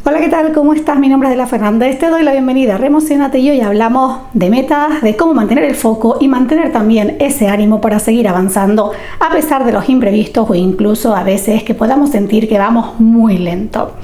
Hola, ¿qué tal? ¿Cómo estás? Mi nombre es Adela Fernández, te doy la bienvenida a Reemocionate y hoy hablamos de metas, de cómo mantener el foco y mantener también ese ánimo para seguir avanzando a pesar de los imprevistos o incluso a veces que podamos sentir que vamos muy lento.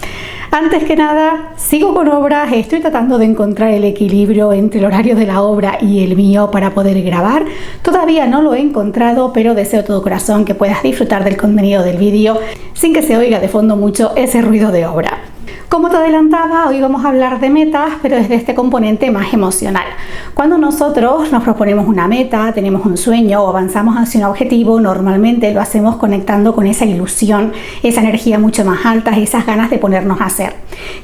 Antes que nada, sigo con obras, estoy tratando de encontrar el equilibrio entre el horario de la obra y el mío para poder grabar. Todavía no lo he encontrado, pero deseo de todo corazón que puedas disfrutar del contenido del vídeo sin que se oiga de fondo mucho ese ruido de obra. Como te adelantaba, hoy vamos a hablar de metas, pero desde este componente más emocional. Cuando nosotros nos proponemos una meta, tenemos un sueño o avanzamos hacia un objetivo, normalmente lo hacemos conectando con esa ilusión, esa energía mucho más alta, esas ganas de ponernos a hacer.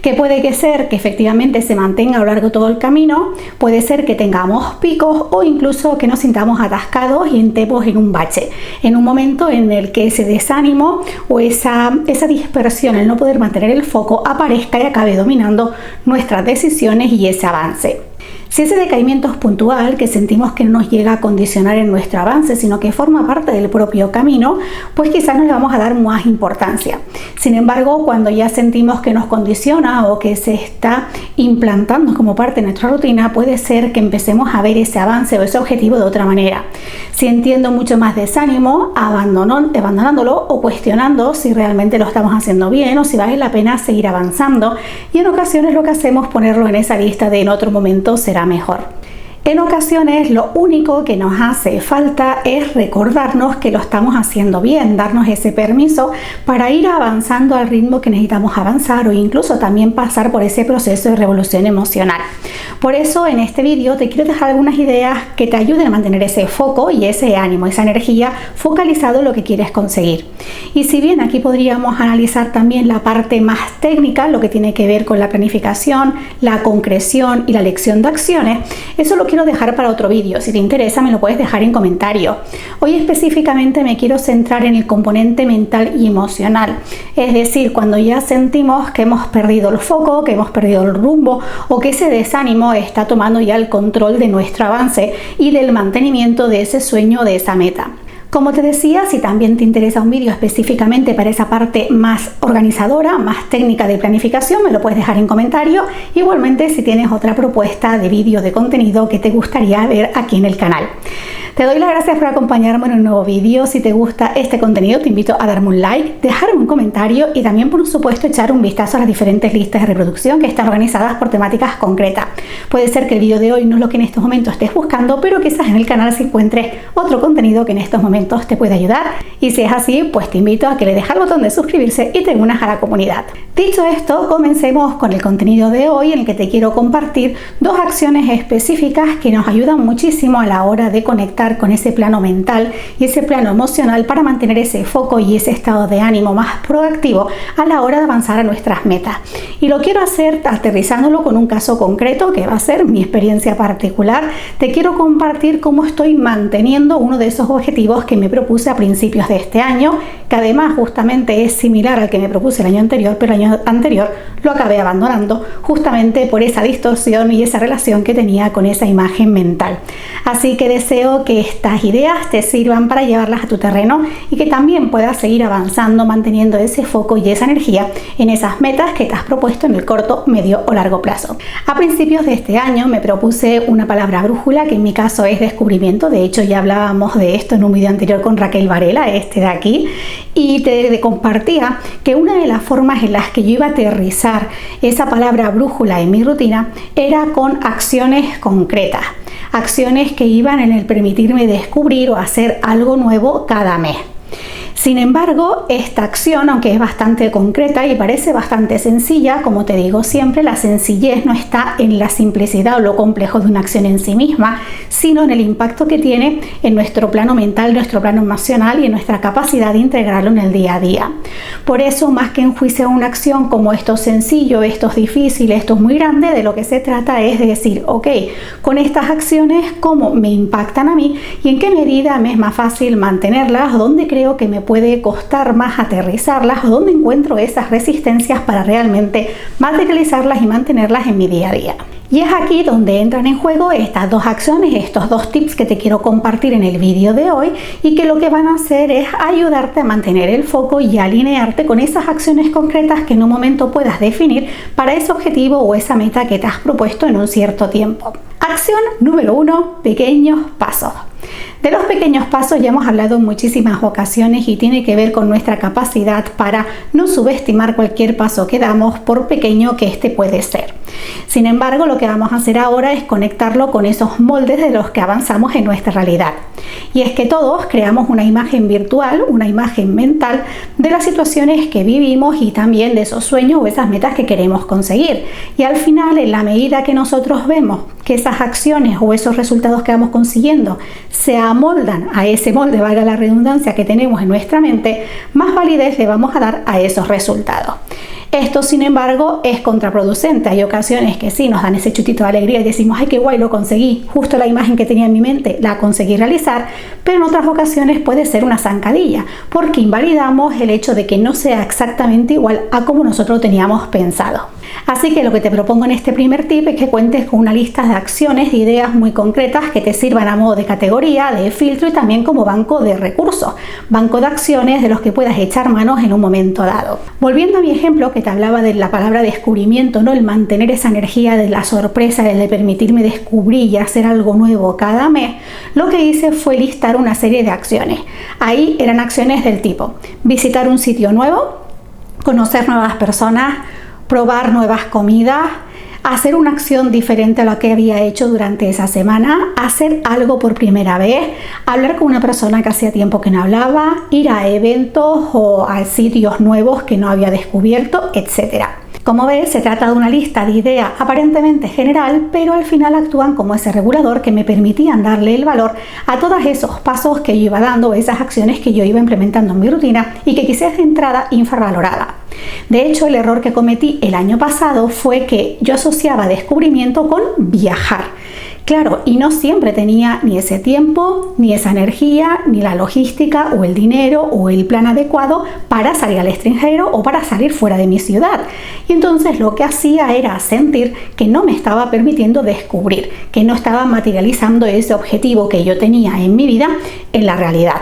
Que puede que ser que efectivamente se mantenga a lo largo de todo el camino, puede ser que tengamos picos o incluso que nos sintamos atascados y entremos en un bache, en un momento en el que ese desánimo o esa dispersión, el no poder mantener el foco, aparezca y acabe dominando nuestras decisiones y ese avance. Si ese decaimiento es puntual, que sentimos que no nos llega a condicionar en nuestro avance, sino que forma parte del propio camino, pues quizás nos le vamos a dar más importancia. Sin embargo, cuando ya sentimos que nos condiciona o que se está implantando como parte de nuestra rutina, puede ser que empecemos a ver ese avance o ese objetivo de otra manera, sintiendo mucho más desánimo, abandonándolo o cuestionando si realmente lo estamos haciendo bien o si vale la pena seguir avanzando. Y en ocasiones lo que hacemos es ponerlo en esa lista de en otro momento será mejor. En ocasiones lo único que nos hace falta es recordarnos que lo estamos haciendo bien, darnos ese permiso para ir avanzando al ritmo que necesitamos avanzar o incluso también pasar por ese proceso de revolución emocional. Por eso en este vídeo te quiero dejar algunas ideas que te ayuden a mantener ese foco y ese ánimo, esa energía focalizado en lo que quieres conseguir. Y si bien aquí podríamos analizar también la parte más técnica, lo que tiene que ver con la planificación, la concreción y la elección de acciones, eso lo quiero dejar para otro vídeo. Si te interesa me lo puedes dejar en comentario. Hoy específicamente me quiero centrar en el componente mental y emocional, es decir, cuando ya sentimos que hemos perdido el foco, que hemos perdido el rumbo o que ese desánimo está tomando ya el control de nuestro avance y del mantenimiento de ese sueño, de esa meta. Como te decía, si también te interesa un vídeo específicamente para esa parte más organizadora, más técnica de planificación, me lo puedes dejar en comentario. Igualmente, si tienes otra propuesta de vídeo, de contenido que te gustaría ver aquí en el canal. Te doy las gracias por acompañarme en un nuevo vídeo. Si te gusta este contenido, te invito a darme un like, dejarme un comentario y también, por supuesto, echar un vistazo a las diferentes listas de reproducción que están organizadas por temáticas concretas. Puede ser que el vídeo de hoy no es lo que en estos momentos estés buscando, pero quizás en el canal se encuentre otro contenido que en estos momentos te puede ayudar. Y si es así, pues te invito a que le dejes el botón de suscribirse y te unas a la comunidad. Dicho esto, comencemos con el contenido de hoy, en el que te quiero compartir dos acciones específicas que nos ayudan muchísimo a la hora de conectar con ese plano mental y ese plano emocional para mantener ese foco y ese estado de ánimo más proactivo a la hora de avanzar a nuestras metas. Y lo quiero hacer aterrizándolo con un caso concreto que va a ser mi experiencia particular. Te quiero compartir cómo estoy manteniendo uno de esos objetivos que me propuse a principios de este año, que además justamente es similar al que me propuse el año anterior, pero el año anterior lo acabé abandonando justamente por esa distorsión y esa relación que tenía con esa imagen mental. Así que deseo que estas ideas te sirvan para llevarlas a tu terreno y que también puedas seguir avanzando manteniendo ese foco y esa energía en esas metas que te has propuesto en el corto, medio o largo plazo. A principios de este año me propuse una palabra brújula, que en mi caso es descubrimiento. De hecho, ya hablábamos de esto en un video anterior con Raquel Varela, este de aquí, y te compartía que una de las formas en las que yo iba a aterrizar esa palabra brújula en mi rutina era con acciones concretas, acciones que iban en el permitirme descubrir o hacer algo nuevo cada mes. Sin embargo, esta acción, aunque es bastante concreta y parece bastante sencilla, como te digo siempre, la sencillez no está en la simplicidad o lo complejo de una acción en sí misma, sino en el impacto que tiene en nuestro plano mental, nuestro plano emocional y en nuestra capacidad de integrarlo en el día a día. Por eso, más que enjuiciar una acción como esto es sencillo, esto es difícil, esto es muy grande, de lo que se trata es de decir, ok, con estas acciones, ¿cómo me impactan a mí y en qué medida me es más fácil mantenerlas? ¿Dónde creo que me pueden puede costar más aterrizarlas o dónde encuentro esas resistencias para realmente materializarlas y mantenerlas en mi día a día. Y es aquí donde entran en juego estas dos acciones, estos dos tips que te quiero compartir en el vídeo de hoy y que lo que van a hacer es ayudarte a mantener el foco y alinearte con esas acciones concretas que en un momento puedas definir para ese objetivo o esa meta que te has propuesto en un cierto tiempo. Acción número 1, pequeños pasos. De los pequeños pasos ya hemos hablado en muchísimas ocasiones y tiene que ver con nuestra capacidad para no subestimar cualquier paso que damos, por pequeño que este puede ser. Sin embargo, lo que vamos a hacer ahora es conectarlo con esos moldes de los que avanzamos en nuestra realidad. Y es que todos creamos una imagen virtual, una imagen mental de las situaciones que vivimos y también de esos sueños o esas metas que queremos conseguir. Y al final, en la medida que nosotros vemos que esas acciones o esos resultados que vamos consiguiendo se amoldan a ese molde, valga la redundancia, que tenemos en nuestra mente, más validez le vamos a dar a esos resultados. Esto, sin embargo, es contraproducente. Hay ocasiones que sí nos dan ese chutito de alegría y decimos, ay, qué guay, lo conseguí, justo la imagen que tenía en mi mente la conseguí realizar, pero en otras ocasiones puede ser una zancadilla, porque invalidamos el hecho de que no sea exactamente igual a como nosotros teníamos pensado. Así que lo que te propongo en este primer tip es que cuentes con una lista de acciones, de ideas muy concretas que te sirvan a modo de categoría, de filtro y también como banco de recursos, banco de acciones de los que puedas echar manos en un momento dado. Volviendo a mi ejemplo que te hablaba de la palabra descubrimiento, ¿no? El mantener esa energía de la sorpresa, el de permitirme descubrir y hacer algo nuevo cada mes, lo que hice fue listar una serie de acciones. Ahí eran acciones del tipo visitar un sitio nuevo, conocer nuevas personas, probar nuevas comidas, hacer una acción diferente a la que había hecho durante esa semana, hacer algo por primera vez, hablar con una persona que hacía tiempo que no hablaba, ir a eventos o a sitios nuevos que no había descubierto, etc. Como ves, se trata de una lista de ideas aparentemente general, pero al final actúan como ese regulador que me permitían darle el valor a todos esos pasos que yo iba dando, esas acciones que yo iba implementando en mi rutina y que quizás de entrada infravalorada. De hecho, el error que cometí el año pasado fue que yo asociaba descubrimiento con viajar. Claro, y no siempre tenía ni ese tiempo, ni esa energía, ni la logística o el dinero o el plan adecuado para salir al extranjero o para salir fuera de mi ciudad. Y entonces lo que hacía era sentir que no me estaba permitiendo descubrir, que no estaba materializando ese objetivo que yo tenía en mi vida en la realidad.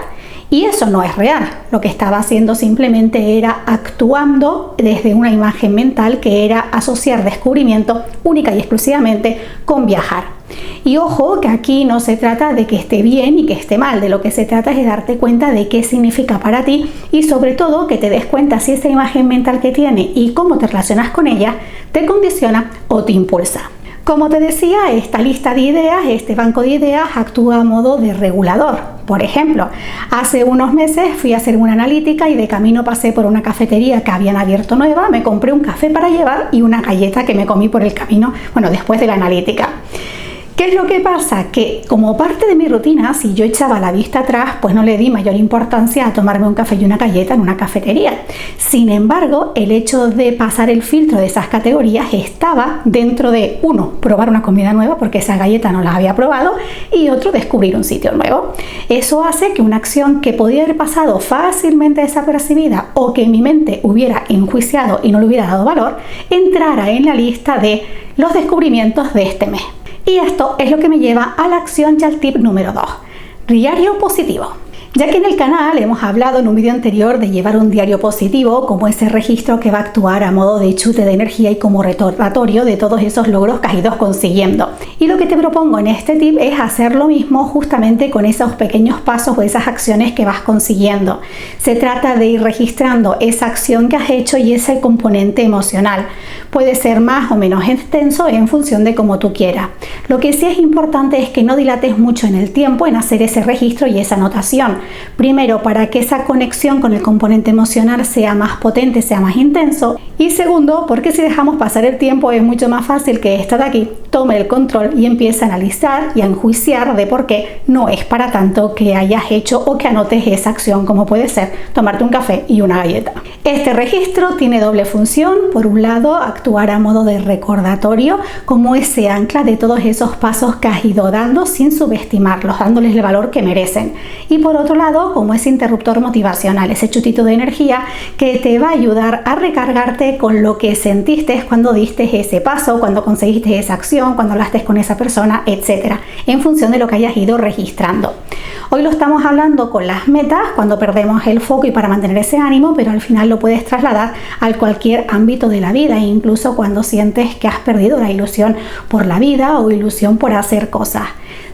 Y eso no es real. Lo que estaba haciendo simplemente era actuando desde una imagen mental que era asociar descubrimiento única y exclusivamente con viajar. Y ojo que aquí no se trata de que esté bien y que esté mal, de lo que se trata es de darte cuenta de qué significa para ti y sobre todo que te des cuenta si esa imagen mental que tiene y cómo te relacionas con ella te condiciona o te impulsa. Como te decía, esta lista de ideas, este banco de ideas actúa a modo de regulador. Por ejemplo, hace unos meses fui a hacer una analítica y de camino pasé por una cafetería que habían abierto nueva, me compré un café para llevar y una galleta que me comí por el camino, después de la analítica. ¿Qué es lo que pasa? Que como parte de mi rutina, si yo echaba la vista atrás, pues no le di mayor importancia a tomarme un café y una galleta en una cafetería. Sin embargo, el hecho de pasar el filtro de esas categorías estaba dentro de, uno, probar una comida nueva porque esa galleta no la había probado y otro, descubrir un sitio nuevo. Eso hace que una acción que podía haber pasado fácilmente desapercibida o que en mi mente hubiera enjuiciado y no le hubiera dado valor, entrara en la lista de los descubrimientos de este mes. Y esto es lo que me lleva a la acción y al tip número 2, diario positivo. Ya que en el canal hemos hablado en un vídeo anterior de llevar un diario positivo como ese registro que va a actuar a modo de chute de energía y como recordatorio de todos esos logros que has ido consiguiendo. Y lo que te propongo en este tip es hacer lo mismo justamente con esos pequeños pasos o esas acciones que vas consiguiendo. Se trata de ir registrando esa acción que has hecho y ese componente emocional. Puede ser más o menos extenso en función de cómo tú quieras. Lo que sí es importante es que no dilates mucho en el tiempo en hacer ese registro y esa anotación. Primero, para que esa conexión con el componente emocional sea más potente, sea más intenso. Y segundo, porque si dejamos pasar el tiempo es mucho más fácil que esta de aquí tome el control y empiece a analizar y a enjuiciar de por qué no es para tanto que hayas hecho o que anotes esa acción, como puede ser tomarte un café y una galleta. Este registro tiene doble función. Por un lado, actuar a modo de recordatorio, como ese ancla de todos esos pasos que has ido dando sin subestimarlos, dándoles el valor que merecen. Y por otro otro lado como ese interruptor motivacional, ese chutito de energía que te va a ayudar a recargarte con lo que sentiste cuando diste ese paso, cuando conseguiste esa acción, cuando hablaste con esa persona, etcétera, en función de lo que hayas ido registrando. Hoy lo estamos hablando con las metas, cuando perdemos el foco y para mantener ese ánimo, pero al final lo puedes trasladar a cualquier ámbito de la vida, incluso cuando sientes que has perdido la ilusión por la vida o ilusión por hacer cosas.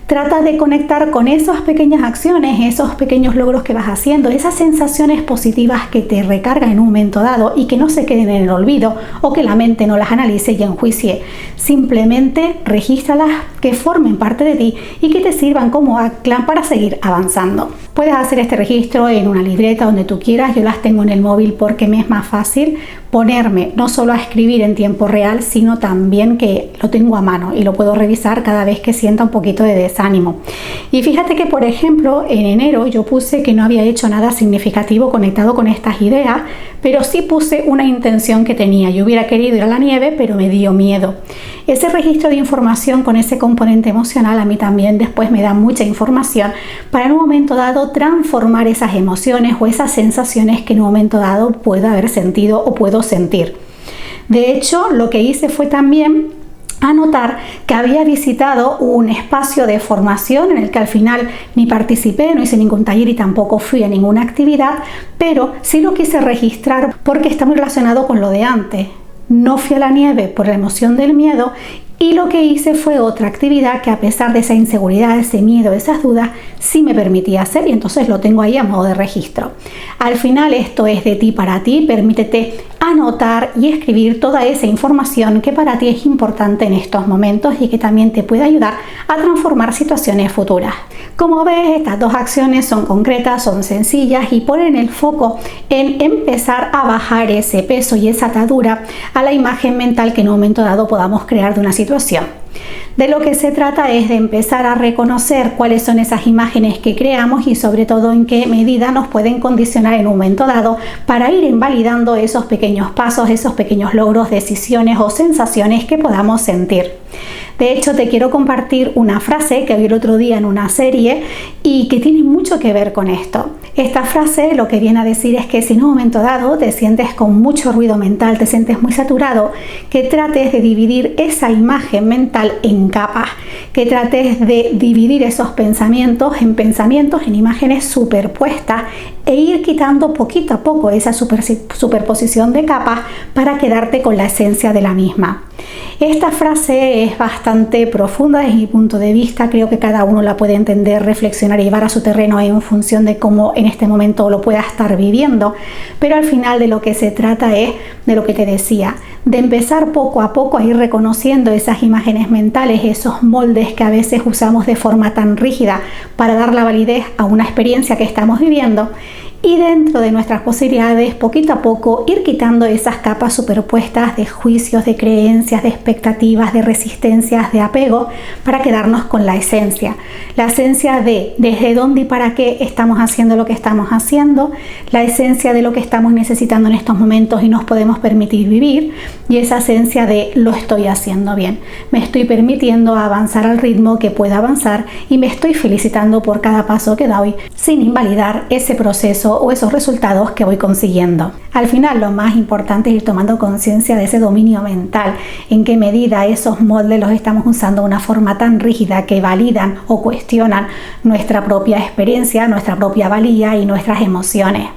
Trata de conectar con esas pequeñas acciones, esos pequeños logros que vas haciendo, esas sensaciones positivas que te recargan en un momento dado y que no se queden en el olvido o que la mente no las analice y enjuicie. Simplemente regístralas, que formen parte de ti y que te sirvan como ancla para seguir avanzando. Puedes hacer este registro en una libreta donde tú quieras. Yo las tengo en el móvil porque me es más fácil ponerme no solo a escribir en tiempo real, sino también que lo tengo a mano y lo puedo revisar cada vez que sienta un poquito de desánimo. Y fíjate que, por ejemplo, en enero yo puse que no había hecho nada significativo conectado con estas ideas, pero sí puse una intención que tenía. Yo hubiera querido ir a la nieve, pero me dio miedo. Ese registro de información con ese componente emocional a mí también después me da mucha información para en un momento dado transformar esas emociones o esas sensaciones que en un momento dado puedo haber sentido o puedo sentir. De hecho, lo que hice fue también anotar que había visitado un espacio de formación en el que al final ni participé, no hice ningún taller y tampoco fui a ninguna actividad, pero sí lo quise registrar porque está muy relacionado con lo de antes. No fui a la nieve por la emoción del miedo y lo que hice fue otra actividad que, a pesar de esa inseguridad, ese miedo, esas dudas, sí me permitía hacer, y entonces lo tengo ahí a modo de registro. Al final esto es de ti para ti. Permítete anotar y escribir toda esa información que para ti es importante en estos momentos y que también te puede ayudar a transformar situaciones futuras. Como ves, estas dos acciones son concretas, son sencillas y ponen el foco en empezar a bajar ese peso y esa atadura a la imagen mental que en un momento dado podamos crear de una situación. De lo que se trata es de empezar a reconocer cuáles son esas imágenes que creamos y sobre todo en qué medida nos pueden condicionar en un momento dado para ir invalidando esos pequeños pasos, esos pequeños logros, decisiones o sensaciones que podamos sentir. De hecho, te quiero compartir una frase que vi el otro día en una serie y que tiene mucho que ver con esto. Esta frase lo que viene a decir es que si en un momento dado te sientes con mucho ruido mental, te sientes muy saturado, que trates de dividir esa imagen mental en capas, que trates de dividir esos pensamientos, en imágenes superpuestas e ir quitando poquito a poco esa superposición de capas para quedarte con la esencia de la misma. Esta frase es bastante profunda desde mi punto de vista. Creo que cada uno la puede entender, reflexionar y llevar a su terreno en función de cómo en este momento lo pueda estar viviendo, pero al final de lo que se trata es de lo que te decía, de empezar poco a poco a ir reconociendo esas imágenes mentales, esos moldes que a veces usamos de forma tan rígida para dar la validez a una experiencia que estamos viviendo, y dentro de nuestras posibilidades, poquito a poco, ir quitando esas capas superpuestas de juicios, de creencias, de expectativas, de resistencias, de apego, para quedarnos con la esencia de desde dónde y para qué estamos haciendo lo que estamos haciendo, la esencia de lo que estamos necesitando en estos momentos y nos podemos permitir vivir, y esa esencia de lo estoy haciendo bien, me estoy permitiendo avanzar al ritmo que pueda avanzar y me estoy felicitando por cada paso que doy sin invalidar ese proceso o esos resultados que voy consiguiendo. Al final, lo más importante es ir tomando conciencia de ese dominio mental, en qué medida esos moldes los estamos usando de una forma tan rígida que validan o cuestionan nuestra propia experiencia, nuestra propia valía y nuestras emociones.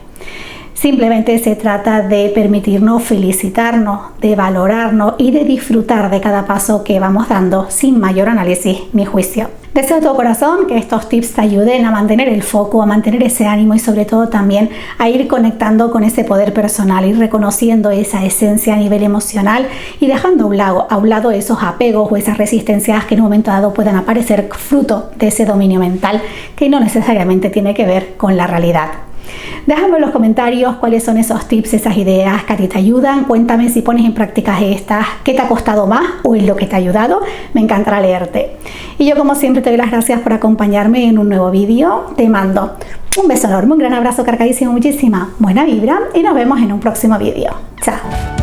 Simplemente se trata de permitirnos felicitarnos, de valorarnos y de disfrutar de cada paso que vamos dando sin mayor análisis ni juicio. Deseo de todo corazón que estos tips te ayuden a mantener el foco, a mantener ese ánimo y sobre todo también a ir conectando con ese poder personal, ir reconociendo esa esencia a nivel emocional y dejando a un lado esos apegos o esas resistencias que en un momento dado puedan aparecer fruto de ese dominio mental que no necesariamente tiene que ver con la realidad. Déjame en los comentarios cuáles son esos tips, esas ideas que a ti te ayudan. Cuéntame si pones en práctica estas, qué te ha costado más o en lo que te ha ayudado. Me encantará leerte. Y yo, como siempre, te doy las gracias por acompañarme en un nuevo vídeo. Te mando un beso enorme, un gran abrazo cargadísimo, muchísima buena vibra y nos vemos en un próximo vídeo. Chao.